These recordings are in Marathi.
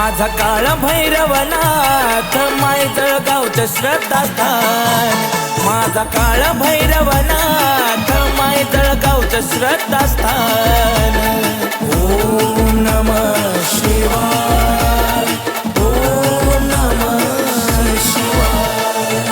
माझा काळ भैरवनाथ माय जळगावचं श्रद्धास्थान। माझा काळ भैरवनाथ माय जळगावचं श्रद्धास्थान। ओम नमः शिवाय, ओम नमः शिवाय।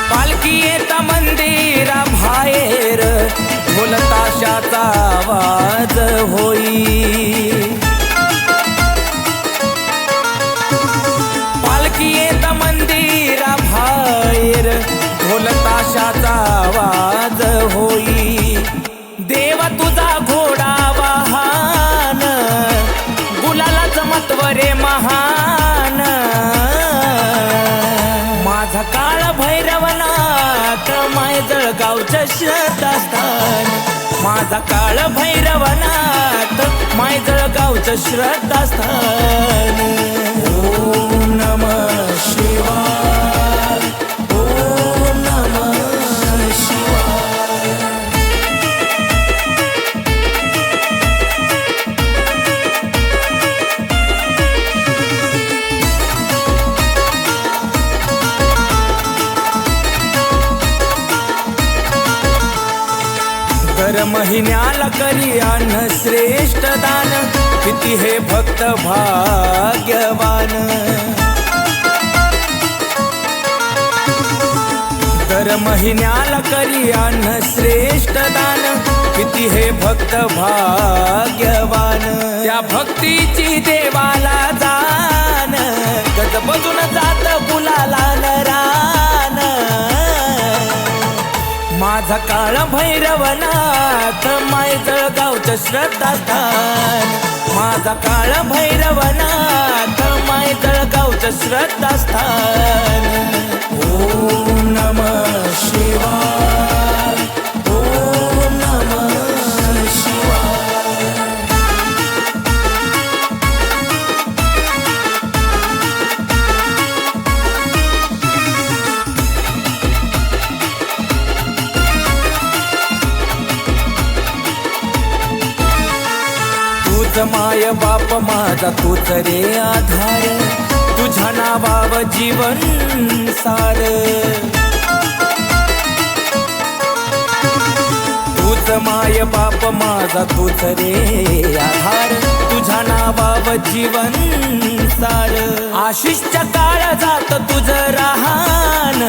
पालखी येता मंदिरा बाहेर ढोल ताशाचा आवाज होई। पालखी येता मंदिरा बाहेर ढोल ताशाचा आवाज होई। देवा तुझा घोडा वाहन गुलालाचं महत्व रे महान। माझा काळ भैरवनाथ माय जळगावचं श्रद्धास्थान। माझा काळ भैरवनाथ माय जळगावचं श्रद्धास्थान। ओम नमः शिवाय, ओम नमः शिवाय। दर महिन्याला करी अन्न श्रेष्ठ दान, किती हे भक्त भाग्यवान। दर महिन्याला करी अन्न श्रेष्ठ दान, किती हे भक्त भाग्यवान। त्या भक्तीची देवाला जाण, गजबजून जात गुलाला रान। माझा काळ भैरवनाथ माय जळगावचं श्रद्धास्थान। माझा काळ भैरवनाथ माय जळगावचं श्रद्धास्थान। ओम नमः शिवाय, ओम नमः शिवाय। तूच माय बाप माझा तूच रे आधार, तुझ्या नावाव जीवन सार। तूच माय बाप माझा तूच रे आधार, तुझ्या नावाव जीवन सार। आशिषच्या काळ जात तुझं राहान,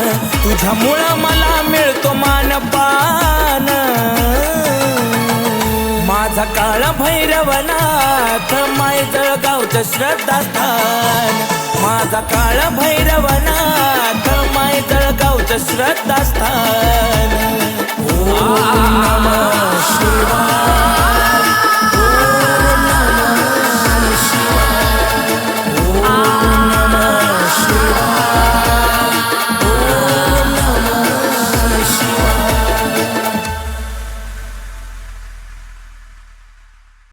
तुझ्यामुळं मला मिळतो मानपान। माझा काळ भैरवनाथ माय जळगावचं श्रद्धास्थान। माझा काळ भैरवनाथ माय जळगावचं श्रद्धास्थान। ओम नमः शिवाय।